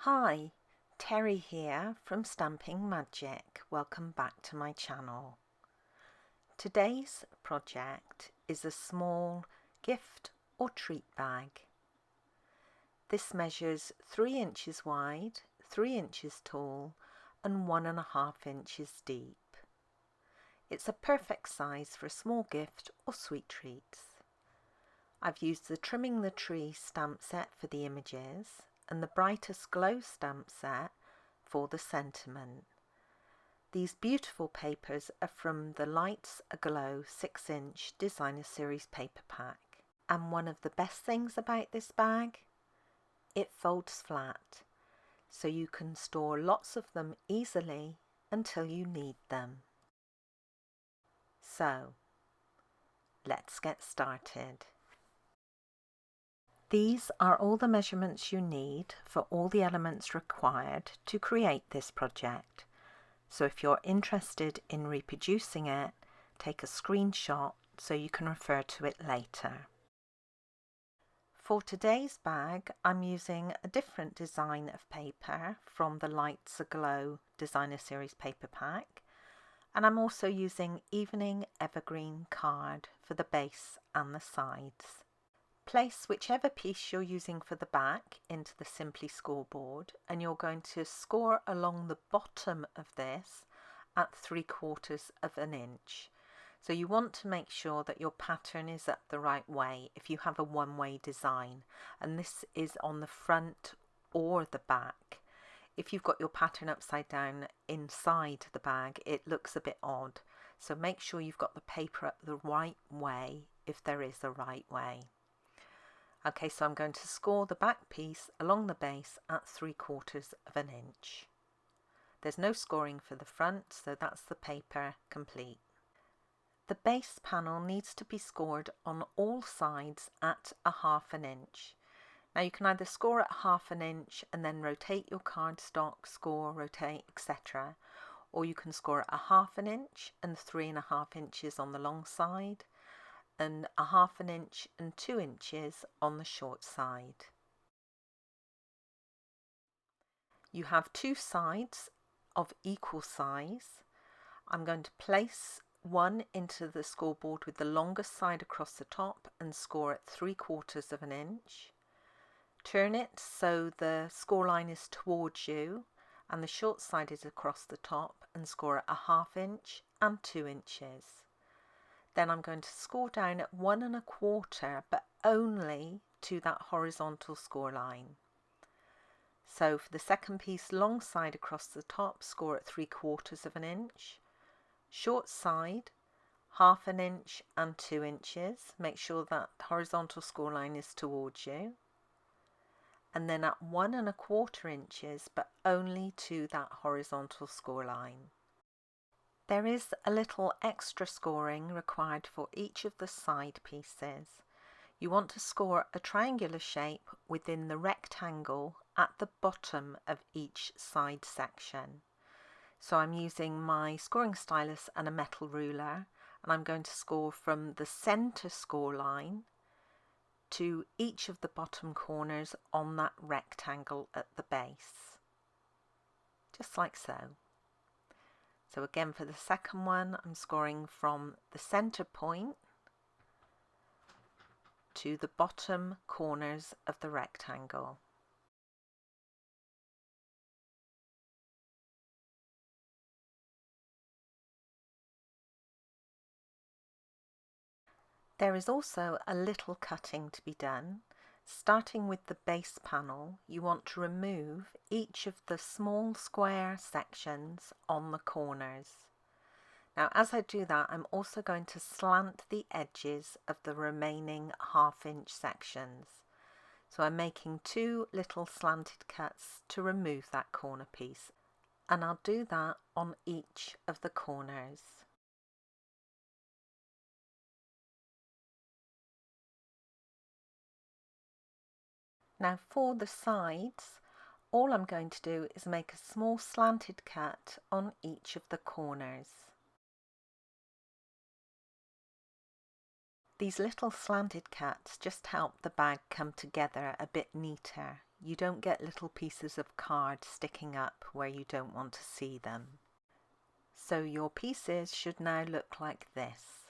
Hi, Teri here from Stamping Magic. Welcome back to my channel. Today's project is a small gift or treat bag. This measures 3 inches wide, 3 inches tall and 1½ inches deep. It's a perfect size for a small gift or sweet treats. I've used the Trimming the Tree stamp set for the images and the Brightest Glow stamp set for the sentiment. These beautiful papers are from the Lights Aglow 6-inch Designer Series paper pack. And one of the best things about this bag, it folds flat, so you can store lots of them easily until you need them. So, let's get started. These are all the measurements you need for all the elements required to create this project. So if you're interested in reproducing it, take a screenshot so you can refer to it later. For today's bag, I'm using a different design of paper from the Lights Aglow Designer Series paper pack, and I'm also using Evening Evergreen card for the base and the sides. Place whichever piece you're using for the back into the Simply scoreboard, and you're going to score along the bottom of this at 3/4 of an inch. So you want to make sure that your pattern is up the right way if you have a one-way design, and this is on the front or the back. If you've got your pattern upside down inside the bag, it looks a bit odd. So make sure you've got the paper up the right way if there is a right way. Okay, so I'm going to score the back piece along the base at 3/4 of an inch. There's no scoring for the front, so that's the paper complete. The base panel needs to be scored on all sides at 1/2 inch. Now you can either score at 1/2 inch and then rotate your cardstock, score, rotate, etc. Or you can score at 1/2 inch and 3½ inches on the long side, and 1/2 inch and 2 inches on the short side. You have 2 sides of equal size. I'm going to place one into the scoreboard with the longest side across the top and score at 3/4 of an inch. Turn it so the score line is towards you and the short side is across the top and score at 1/2 inch and 2 inches. Then I'm going to score down at 1¼ but only to that horizontal score line. So for the second piece, long side across the top, score at 3/4 of an inch. Short side, 1/2 inch and 2 inches. Make sure that the horizontal score line is towards you. And then at 1¼ inches but only to that horizontal score line. There is a little extra scoring required for each of the side pieces. You want to score a triangular shape within the rectangle at the bottom of each side section. So I'm using my scoring stylus and a metal ruler, and I'm going to score from the center score line to each of the bottom corners on that rectangle at the base. Just like so. So again, for the second one, I'm scoring from the center point to the bottom corners of the rectangle. There is also a little cutting to be done. Starting with the base panel, you want to remove each of the small square sections on the corners. Now as I do that, I'm also going to slant the edges of the remaining 1/2 inch sections. So I'm making 2 little slanted cuts to remove that corner piece, and I'll do that on each of the corners. Now for the sides, all I'm going to do is make a small slanted cut on each of the corners. These little slanted cuts just help the bag come together a bit neater. You don't get little pieces of card sticking up where you don't want to see them. So your pieces should now look like this.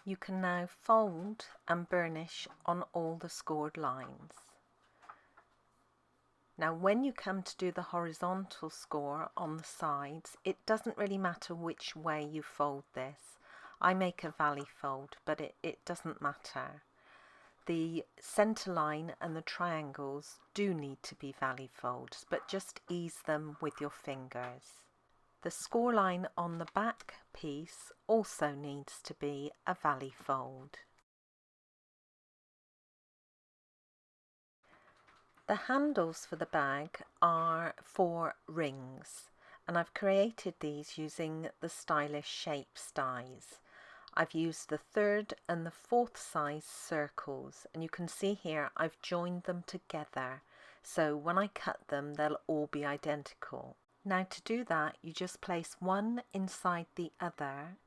You can now fold and burnish on all the scored lines. Now when you come to do the horizontal score on the sides, it doesn't really matter which way you fold this. I make a valley fold, but it doesn't matter. The centre line and the triangles do need to be valley folds, but just ease them with your fingers. The score line on the back piece also needs to be a valley fold. The handles for the bag are 4 rings, and I've created these using the stylish shapes dies. I've used the 3rd and the 4th size circles, and you can see here I've joined them together, so when I cut them they'll all be identical. Now to do that, you just place one inside the other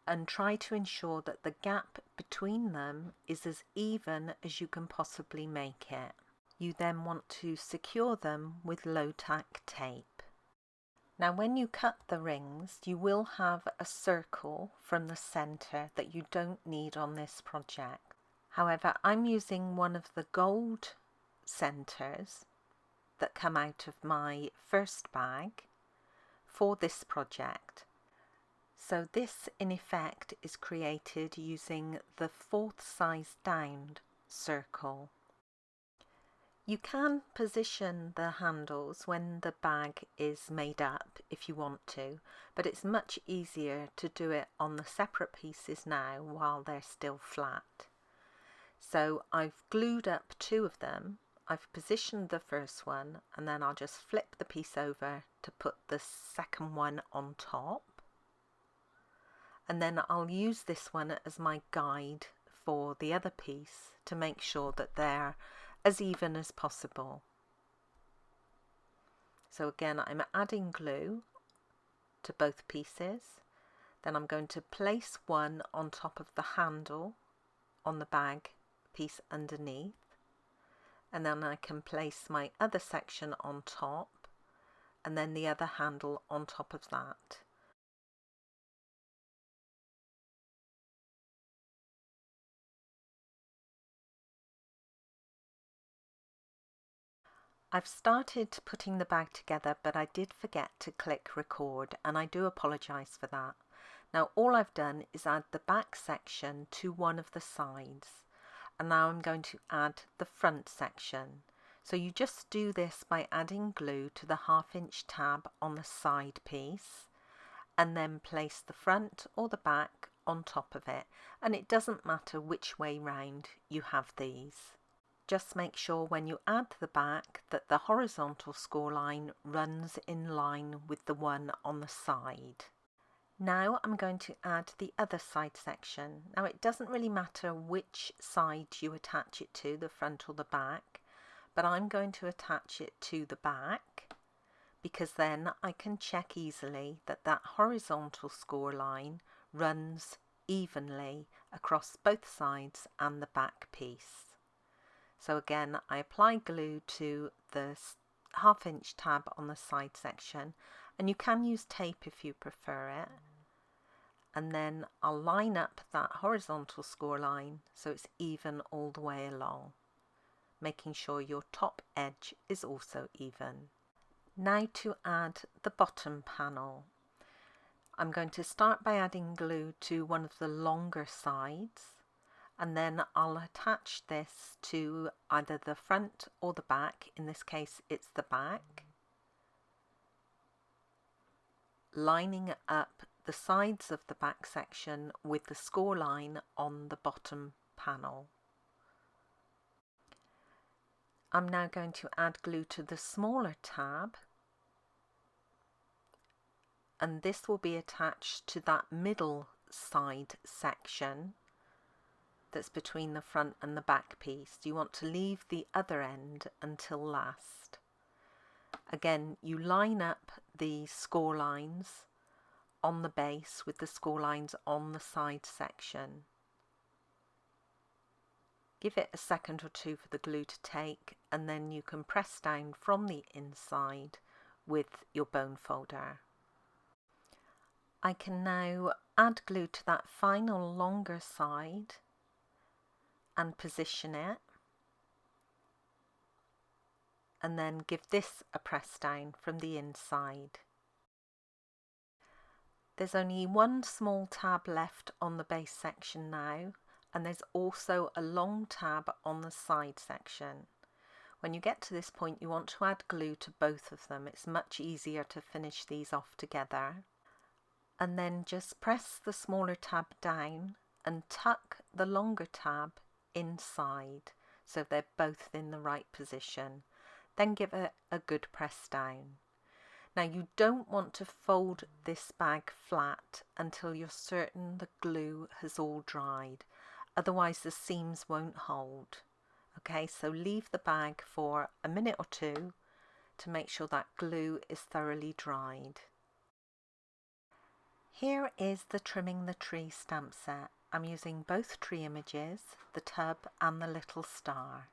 and try to ensure that the gap between them is as even as you can possibly make it. You then want to secure them with low-tack tape. Now when you cut the rings, you will have a circle from the centre that you don't need on this project. However, I'm using one of the gold centres that come out of my first bag for this project. So this in effect is created using the 4th size down circle. You can position the handles when the bag is made up if you want to, but it's much easier to do it on the separate pieces now while they're still flat. So I've glued up 2 of them. I've positioned the first one, and then I'll just flip the piece over to put the second one on top. And then I'll use this one as my guide for the other piece to make sure that they're as even as possible. So again, I'm adding glue to both pieces. Then I'm going to place one on top of the handle on the bag piece underneath. And then I can place my other section on top, and then the other handle on top of that. I've started putting the bag together, but I did forget to click record, and I do apologise for that. Now all I've done is add the back section to one of the sides, and now I'm going to add the front section. So you just do this by adding glue to the 1/2" tab on the side piece, and then place the front or the back on top of it, and it doesn't matter which way round you have these. Just make sure when you add the back that the horizontal score line runs in line with the one on the side. Now I'm going to add the other side section. Now it doesn't really matter which side you attach it to, the front or the back, but I'm going to attach it to the back because then I can check easily that that horizontal score line runs evenly across both sides and the back piece. So again, I apply glue to the 1/2" tab on the side section, and you can use tape if you prefer it. And then I'll line up that horizontal score line so it's even all the way along, making sure your top edge is also even. Now to add the bottom panel. I'm going to start by adding glue to one of the longer sides, and then I'll attach this to either the front or the back. In this case it's the back, lining up the sides of the back section with the score line on the bottom panel. I'm now going to add glue to the smaller tab, and this will be attached to that middle side section that's between the front and the back piece. You want to leave the other end until last. Again, you line up the score lines on the base with the score lines on the side section. Give it a second or two for the glue to take, and then you can press down from the inside with your bone folder. I can now add glue to that final longer side and position it, and then give this a press down from the inside. There's only one small tab left on the base section now, and there's also a long tab on the side section. When you get to this point, you want to add glue to both of them. It's much easier to finish these off together. And then just press the smaller tab down and tuck the longer tab inside so they're both in the right position. Then give it a good press down. Now you don't want to fold this bag flat until you're certain the glue has all dried, otherwise the seams won't hold. Okay, so leave the bag for a minute or two to make sure that glue is thoroughly dried. Here is the Trimming the Tree stamp set. I'm using both tree images, the tub and the little star.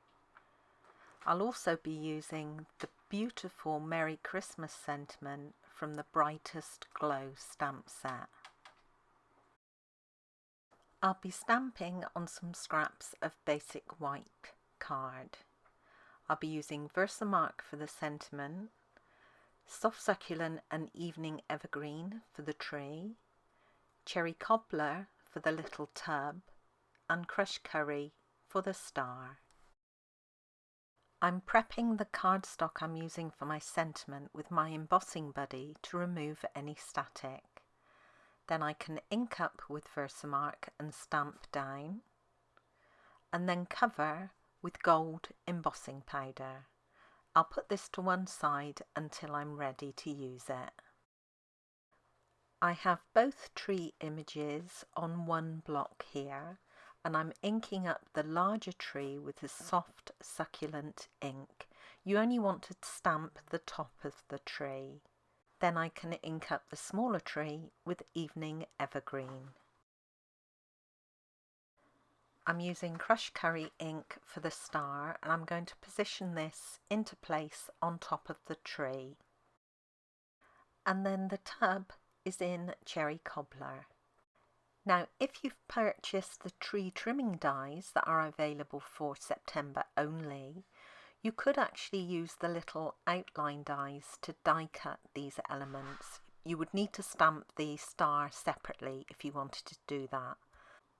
I'll also be using the beautiful Merry Christmas sentiment from the Brightest Glow stamp set. I'll be stamping on some scraps of basic white card. I'll be using Versamark for the sentiment, Soft Succulent and Evening Evergreen for the tree, Cherry Cobbler for the little tub, and Crushed Curry for the star. I'm prepping the cardstock I'm using for my sentiment with my embossing buddy to remove any static. Then I can ink up with Versamark and stamp down, and then cover with gold embossing powder. I'll put this to one side until I'm ready to use it. I have both tree images on one block here, and I'm inking up the larger tree with a soft succulent ink. You only want to stamp the top of the tree. Then I can ink up the smaller tree with Evening Evergreen. I'm using Crushed Curry ink for the star, and I'm going to position this into place on top of the tree. And then the tub is in Cherry Cobbler. Now, if you've purchased the tree trimming dies that are available for September only, you could actually use the little outline dies to die cut these elements. You would need to stamp the star separately if you wanted to do that.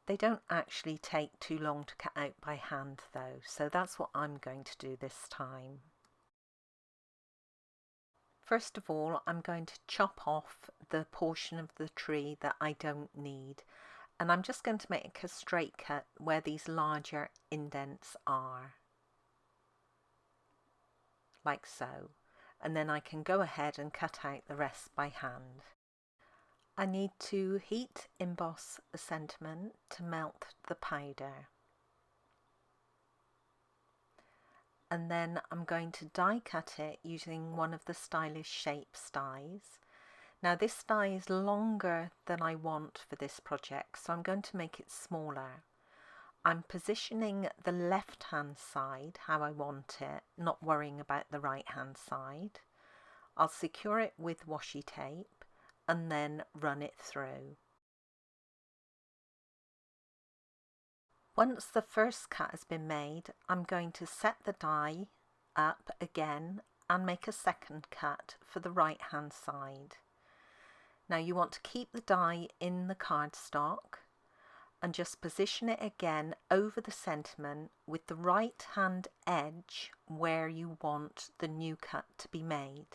They don't actually take too long to cut out by hand though, so that's what I'm going to do this time. First of all, I'm going to chop off the portion of the tree that I don't need, and I'm just going to make a straight cut where these larger indents are, like so, and then I can go ahead and cut out the rest by hand. I need to heat emboss the sentiment to melt the powder. And then I'm going to die cut it using one of the Stylish Shapes dies. Now this die is longer than I want for this project, so I'm going to make it smaller. I'm positioning the left hand side how I want it, not worrying about the right hand side. I'll secure it with washi tape and then run it through. Once the first cut has been made, I'm going to set the die up again and make a second cut for the right hand side. Now you want to keep the die in the cardstock and just position it again over the sentiment with the right hand edge where you want the new cut to be made.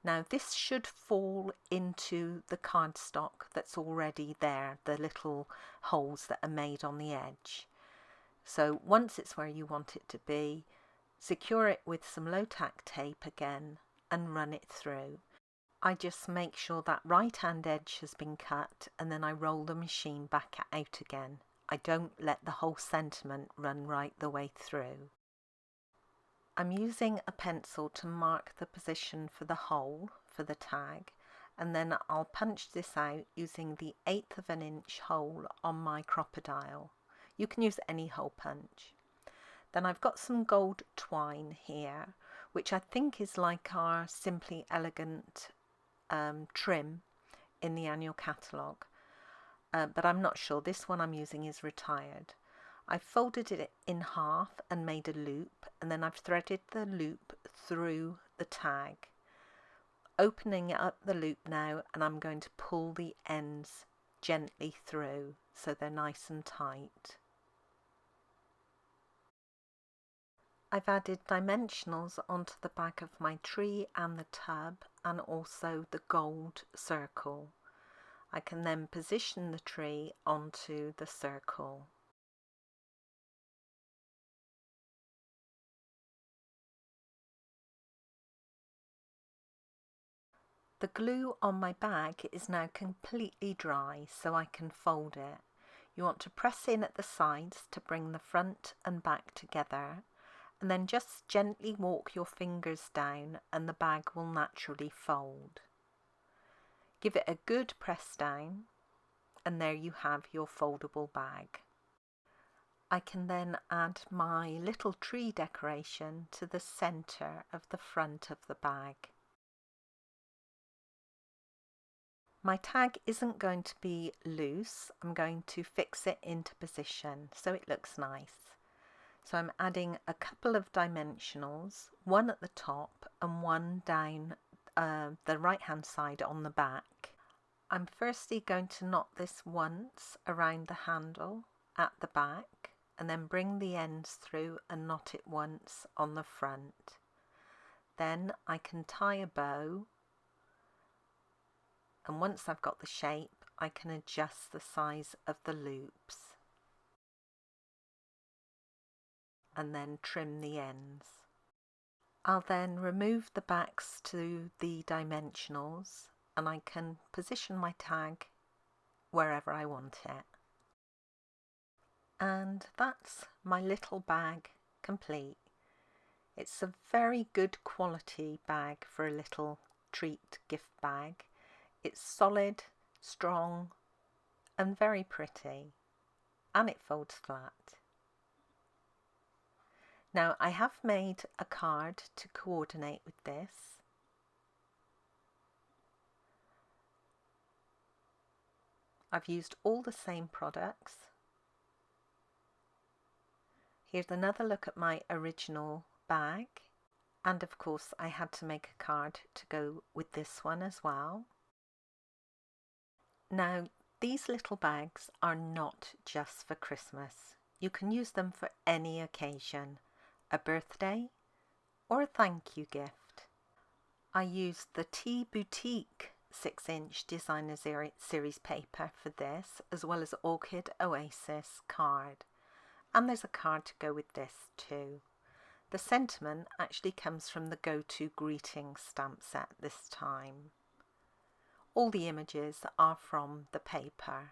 Now this should fall into the cardstock that's already there, the little holes that are made on the edge. So once it's where you want it to be, secure it with some low tack tape again and run it through. I just make sure that right hand edge has been cut and then I roll the machine back out again. I don't let the whole sentiment run right the way through. I'm using a pencil to mark the position for the hole for the tag, and then I'll punch this out using the 1/8 of an inch hole on my crocodile. You can use any hole punch. Then I've got some gold twine here, which I think is like our Simply Elegant trim in the annual catalogue, but I'm not sure. This one I'm using is retired. I folded it in half and made a loop, and then I've threaded the loop through the tag. Opening up the loop now, and I'm going to pull the ends gently through so they're nice and tight. I've added dimensionals onto the back of my tree and the tub, and also the gold circle. I can then position the tree onto the circle. The glue on my bag is now completely dry, so I can fold it. You want to press in at the sides to bring the front and back together, and then just gently walk your fingers down and the bag will naturally fold. Give it a good press down, and there you have your foldable bag. I can then add my little tree decoration to the centre of the front of the bag. My tag isn't going to be loose. I'm going to fix it into position so it looks nice. So I'm adding a couple of dimensionals, one at the top and one down the right hand side on the back. I'm firstly going to knot this once around the handle at the back, and then bring the ends through and knot it once on the front. Then I can tie a bow, and once I've got the shape I can adjust the size of the loops and then trim the ends. I'll then remove the backs to the dimensionals, and I can position my tag wherever I want it. And that's my little bag complete. It's a very good quality bag for a little treat gift bag. It's solid, strong and very pretty, and it folds flat. Now I have made a card to coordinate with this. I've used all the same products. Here's another look at my original bag, and of course I had to make a card to go with this one as well. Now these little bags are not just for Christmas. You can use them for any occasion, a birthday or a thank you gift. I used the Tea Boutique 6-inch Designer Series paper for this, as well as Orchid Oasis card. And there's a card to go with this too. The sentiment actually comes from the Go-To Greetings stamp set this time. All the images are from the paper.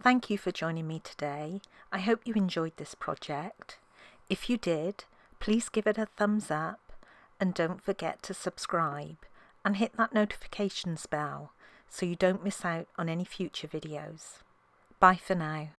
Thank you for joining me today. I hope you enjoyed this project. If you did, please give it a thumbs up and don't forget to subscribe and hit that notifications bell so you don't miss out on any future videos. Bye for now.